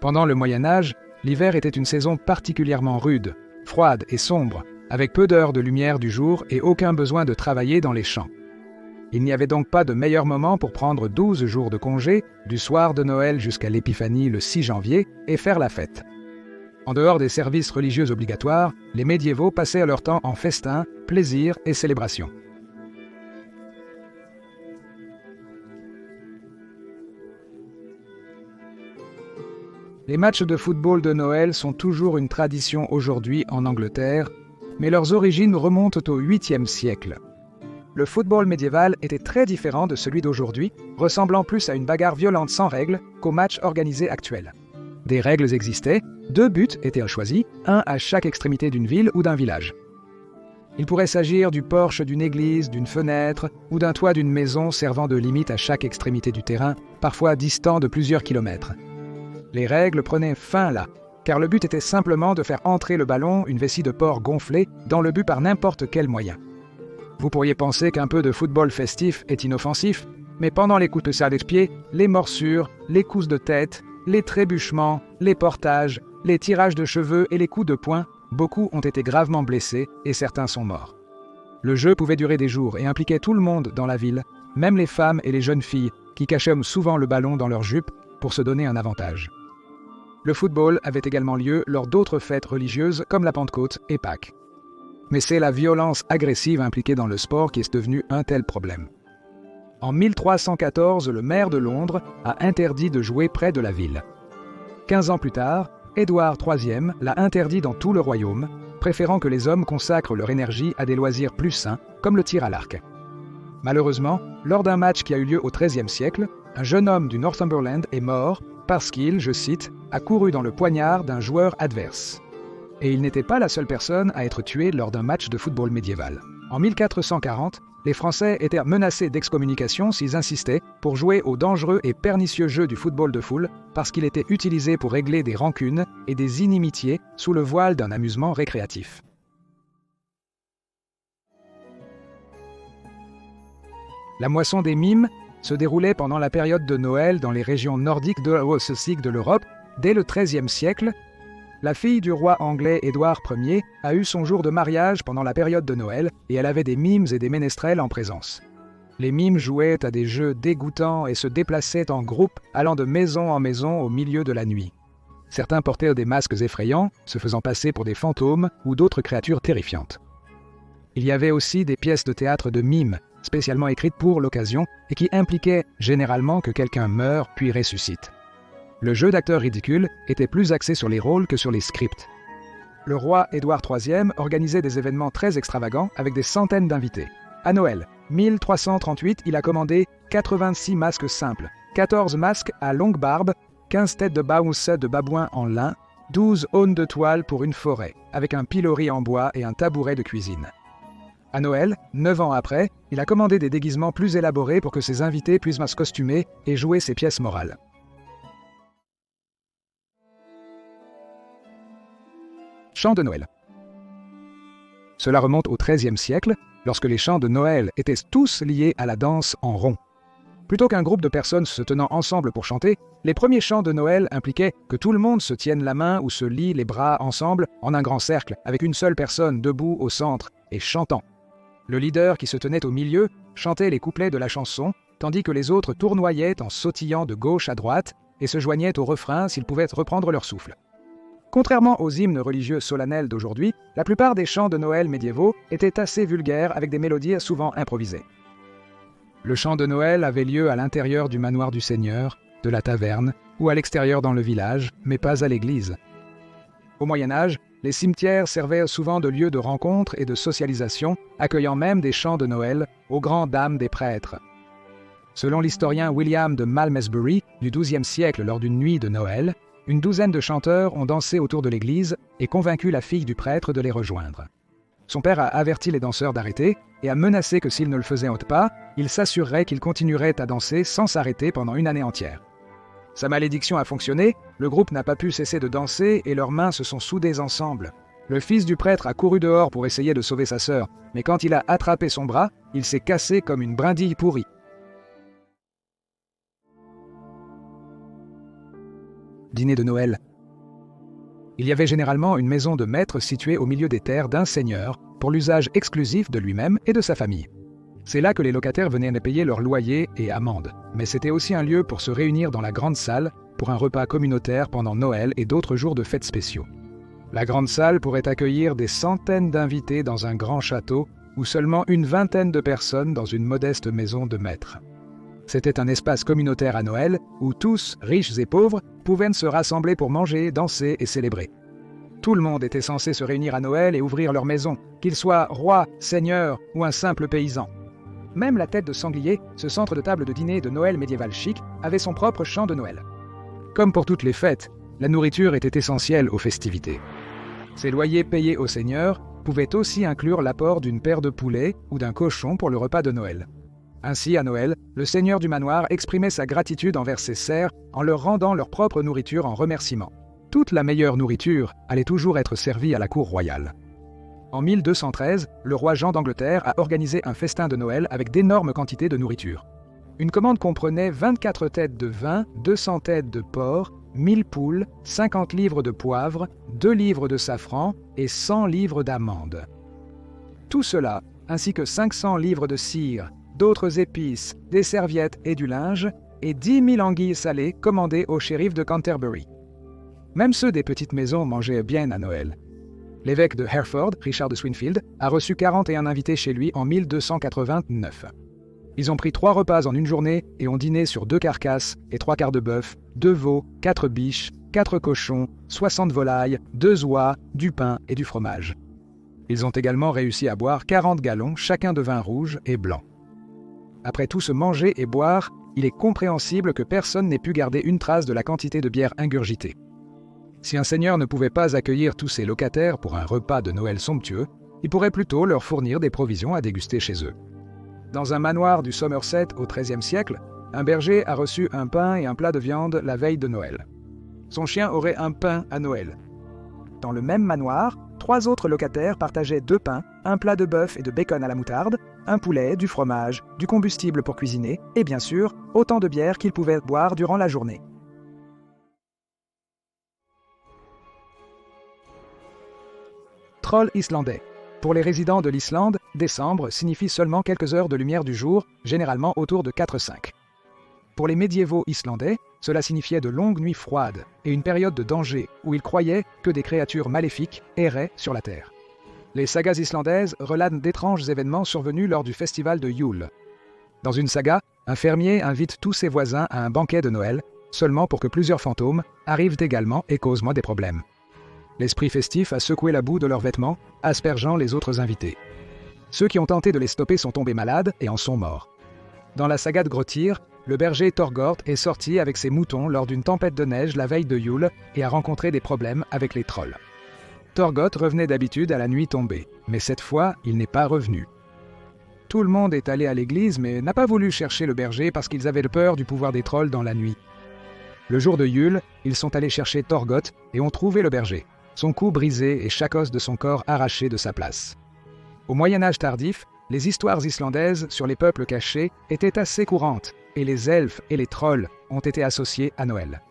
Pendant le Moyen-Âge, l'hiver était une saison particulièrement rude, froide et sombre, avec peu d'heures de lumière du jour et aucun besoin de travailler dans les champs. Il n'y avait donc pas de meilleur moment pour prendre 12 jours de congé, du soir de Noël jusqu'à l'Épiphanie le 6 janvier, et faire la fête. En dehors des services religieux obligatoires, les médiévaux passaient leur temps en festins, plaisirs et célébrations. Les matchs de football de Noël sont toujours une tradition aujourd'hui en Angleterre, mais leurs origines remontent au 8e siècle. Le football médiéval était très différent de celui d'aujourd'hui, ressemblant plus à une bagarre violente sans règles qu'aux matchs organisés actuels. Des règles existaient, 2 buts étaient choisis, un à chaque extrémité d'une ville ou d'un village. Il pourrait s'agir du porche d'une église, d'une fenêtre ou d'un toit d'une maison servant de limite à chaque extrémité du terrain, parfois distant de plusieurs kilomètres. Les règles prenaient fin là, car le but était simplement de faire entrer le ballon, une vessie de porc gonflée, dans le but par n'importe quel moyen. Vous pourriez penser qu'un peu de football festif est inoffensif, mais pendant les coups de salade de pied, les morsures, les coups de tête, les trébuchements, les portages, les tirages de cheveux et les coups de poing, beaucoup ont été gravement blessés et certains sont morts. Le jeu pouvait durer des jours et impliquait tout le monde dans la ville, même les femmes et les jeunes filles, qui cachaient souvent le ballon dans leur jupe pour se donner un avantage. Le football avait également lieu lors d'autres fêtes religieuses comme la Pentecôte et Pâques. Mais c'est la violence agressive impliquée dans le sport qui est devenue un tel problème. En 1314, le maire de Londres a interdit de jouer près de la ville. 15 ans plus tard, Édouard III l'a interdit dans tout le royaume, préférant que les hommes consacrent leur énergie à des loisirs plus sains, comme le tir à l'arc. Malheureusement, lors d'un match qui a eu lieu au XIIIe siècle, un jeune homme du Northumberland est mort parce qu'il, je cite, a couru dans le poignard d'un joueur adverse. Et il n'était pas la seule personne à être tuée lors d'un match de football médiéval. En 1440, les Français étaient menacés d'excommunication s'ils insistaient pour jouer au dangereux et pernicieux jeu du football de foule parce qu'il était utilisé pour régler des rancunes et des inimitiés sous le voile d'un amusement récréatif. La moisson des mimes se déroulait pendant la période de Noël dans les régions nordiques de l'Europe. Dès le XIIIe siècle, la fille du roi anglais Édouard Ier a eu son jour de mariage pendant la période de Noël et elle avait des mimes et des ménestrels en présence. Les mimes jouaient à des jeux dégoûtants et se déplaçaient en groupe, allant de maison en maison au milieu de la nuit. Certains portaient des masques effrayants, se faisant passer pour des fantômes ou d'autres créatures terrifiantes. Il y avait aussi des pièces de théâtre de mimes, spécialement écrites pour l'occasion et qui impliquaient généralement que quelqu'un meure puis ressuscite. Le jeu d'acteurs ridicules était plus axé sur les rôles que sur les scripts. Le roi Édouard III organisait des événements très extravagants avec des centaines d'invités. À Noël, 1338, il a commandé 86 masques simples, 14 masques à longue barbe, 15 têtes de baousse de babouin en lin, 12 aunes de toile pour une forêt, avec un pilori en bois et un tabouret de cuisine. À Noël, 9 ans après, il a commandé des déguisements plus élaborés pour que ses invités puissent se costumer et jouer ses pièces morales. Chants de Noël. Cela remonte au XIIIe siècle, lorsque les chants de Noël étaient tous liés à la danse en rond. Plutôt qu'un groupe de personnes se tenant ensemble pour chanter, les premiers chants de Noël impliquaient que tout le monde se tienne la main ou se lie les bras ensemble en un grand cercle, avec une seule personne debout au centre et chantant. Le leader qui se tenait au milieu chantait les couplets de la chanson, tandis que les autres tournoyaient en sautillant de gauche à droite et se joignaient au refrain s'ils pouvaient reprendre leur souffle. Contrairement aux hymnes religieux solennels d'aujourd'hui, la plupart des chants de Noël médiévaux étaient assez vulgaires avec des mélodies souvent improvisées. Le chant de Noël avait lieu à l'intérieur du manoir du Seigneur, de la taverne ou à l'extérieur dans le village, mais pas à l'église. Au Moyen Âge, les cimetières servaient souvent de lieu de rencontre et de socialisation, accueillant même des chants de Noël aux grandes dames des prêtres. Selon l'historien William de Malmesbury du XIIe siècle lors d'une nuit de Noël, une douzaine de chanteurs ont dansé autour de l'église et convaincu la fille du prêtre de les rejoindre. Son père a averti les danseurs d'arrêter et a menacé que s'ils ne le faisaient pas, il s'assurerait qu'ils continueraient à danser sans s'arrêter pendant une année entière. Sa malédiction a fonctionné, le groupe n'a pas pu cesser de danser et leurs mains se sont soudées ensemble. Le fils du prêtre a couru dehors pour essayer de sauver sa sœur, mais quand il a attrapé son bras, il s'est cassé comme une brindille pourrie. dîner de Noël. Il y avait généralement une maison de maître située au milieu des terres d'un seigneur pour l'usage exclusif de lui-même et de sa famille. C'est là que les locataires venaient payer leur loyer et amendes, mais c'était aussi un lieu pour se réunir dans la grande salle pour un repas communautaire pendant Noël et d'autres jours de fêtes spéciaux. La grande salle pourrait accueillir des centaines d'invités dans un grand château ou seulement une vingtaine de personnes dans une modeste maison de maître. C'était un espace communautaire à Noël où tous, riches et pauvres, pouvaient se rassembler pour manger, danser et célébrer. Tout le monde était censé se réunir à Noël et ouvrir leur maison, qu'il soit roi, seigneur ou un simple paysan. Même la tête de sanglier, ce centre de table de dîner de Noël médiéval chic, avait son propre chant de Noël. Comme pour toutes les fêtes, la nourriture était essentielle aux festivités. Ces loyers payés au seigneur pouvaient aussi inclure l'apport d'une paire de poulets ou d'un cochon pour le repas de Noël. Ainsi, à Noël, le seigneur du manoir exprimait sa gratitude envers ses serfs en leur rendant leur propre nourriture en remerciement. Toute la meilleure nourriture allait toujours être servie à la cour royale. En 1213, le roi Jean d'Angleterre a organisé un festin de Noël avec d'énormes quantités de nourriture. Une commande comprenait 24 têtes de vin, 200 têtes de porc, 1000 poules, 50 livres de poivre, 2 livres de safran et 100 livres d'amandes. Tout cela, ainsi que 500 livres de cire, d'autres épices, des serviettes et du linge, et 10 000 anguilles salées commandées au shérif de Canterbury. Même ceux des petites maisons mangeaient bien à Noël. L'évêque de Hereford, Richard de Swinfield, a reçu 41 invités chez lui en 1289. Ils ont pris 3 repas en une journée et ont dîné sur 2 carcasses et 3 quarts de bœuf, 2 veaux, 4 biches, 4 cochons, 60 volailles, 2 oies, du pain et du fromage. Ils ont également réussi à boire 40 gallons, chacun de vin rouge et blanc. Après tout ce manger et boire, il est compréhensible que personne n'ait pu garder une trace de la quantité de bière ingurgitée. Si un seigneur ne pouvait pas accueillir tous ses locataires pour un repas de Noël somptueux, il pourrait plutôt leur fournir des provisions à déguster chez eux. Dans un manoir du Somerset au XIIIe siècle, un berger a reçu un pain et un plat de viande la veille de Noël. Son chien aurait un pain à Noël. Dans le même manoir, 3 autres locataires partageaient 2 pains, un plat de bœuf et de bacon à la moutarde, un poulet, du fromage, du combustible pour cuisiner et bien sûr, autant de bière qu'ils pouvaient boire durant la journée. Troll islandais. Pour les résidents de l'Islande, décembre signifie seulement quelques heures de lumière du jour, généralement autour de 4-5. Pour les médiévaux islandais, cela signifiait de longues nuits froides et une période de danger où ils croyaient que des créatures maléfiques erraient sur la terre. Les sagas islandaises relatent d'étranges événements survenus lors du festival de Yule. Dans une saga, un fermier invite tous ses voisins à un banquet de Noël, seulement pour que plusieurs fantômes arrivent également et causent moins des problèmes. L'esprit festif a secoué la boue de leurs vêtements, aspergeant les autres invités. Ceux qui ont tenté de les stopper sont tombés malades et en sont morts. Dans la saga de Grottir, le berger Thorgord est sorti avec ses moutons lors d'une tempête de neige la veille de Yule et a rencontré des problèmes avec les trolls. Thorgord revenait d'habitude à la nuit tombée, mais cette fois, il n'est pas revenu. Tout le monde est allé à l'église mais n'a pas voulu chercher le berger parce qu'ils avaient peur du pouvoir des trolls dans la nuit. Le jour de Yule, ils sont allés chercher Thorgott et ont trouvé le berger, son cou brisé et chaque os de son corps arraché de sa place. Au Moyen-Âge tardif, les histoires islandaises sur les peuples cachés étaient assez courantes et les elfes et les trolls ont été associés à Noël.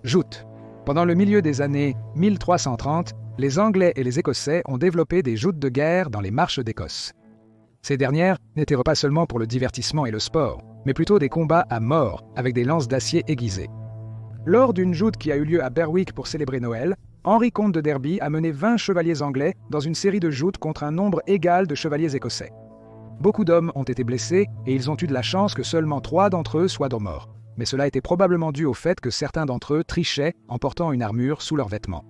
Joutes. Pendant le milieu des années 1330, les Anglais et les Écossais ont développé des joutes de guerre dans les marches d'Écosse. Ces dernières n'étaient pas seulement pour le divertissement et le sport, mais plutôt des combats à mort avec des lances d'acier aiguisées. Lors d'une joute qui a eu lieu à Berwick pour célébrer Noël, Henri comte de Derby a mené 20 chevaliers anglais dans une série de joutes contre un nombre égal de chevaliers écossais. Beaucoup d'hommes ont été blessés et ils ont eu de la chance que seulement 3 d'entre eux soient morts. Mais cela était probablement dû au fait que certains d'entre eux trichaient en portant une armure sous leurs vêtements.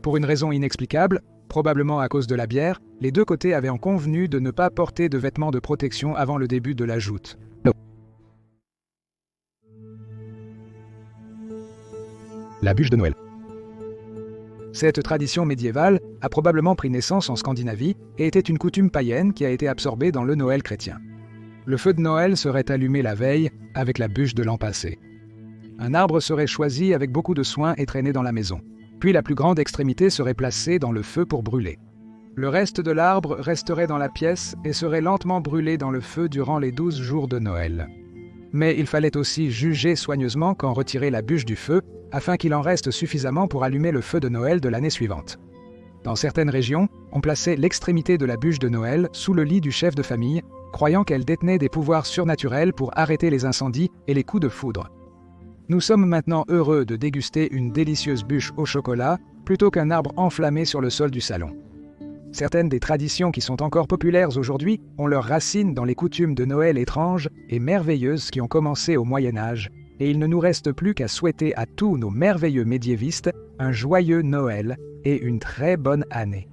Pour une raison inexplicable, probablement à cause de la bière, les deux côtés avaient convenu de ne pas porter de vêtements de protection avant le début de la joute. La bûche de Noël. Cette tradition médiévale a probablement pris naissance en Scandinavie et était une coutume païenne qui a été absorbée dans le Noël chrétien. Le feu de Noël serait allumé la veille avec la bûche de l'an passé. Un arbre serait choisi avec beaucoup de soin et traîné dans la maison. Puis la plus grande extrémité serait placée dans le feu pour brûler. Le reste de l'arbre resterait dans la pièce et serait lentement brûlé dans le feu durant les 12 jours de Noël. Mais il fallait aussi juger soigneusement quand retirer la bûche du feu, afin qu'il en reste suffisamment pour allumer le feu de Noël de l'année suivante. Dans certaines régions, on plaçait l'extrémité de la bûche de Noël sous le lit du chef de famille, croyant qu'elle détenait des pouvoirs surnaturels pour arrêter les incendies et les coups de foudre. Nous sommes maintenant heureux de déguster une délicieuse bûche au chocolat plutôt qu'un arbre enflammé sur le sol du salon. Certaines des traditions qui sont encore populaires aujourd'hui ont leurs racines dans les coutumes de Noël étranges et merveilleuses qui ont commencé au Moyen Âge, et il ne nous reste plus qu'à souhaiter à tous nos merveilleux médiévistes un joyeux Noël et une très bonne année.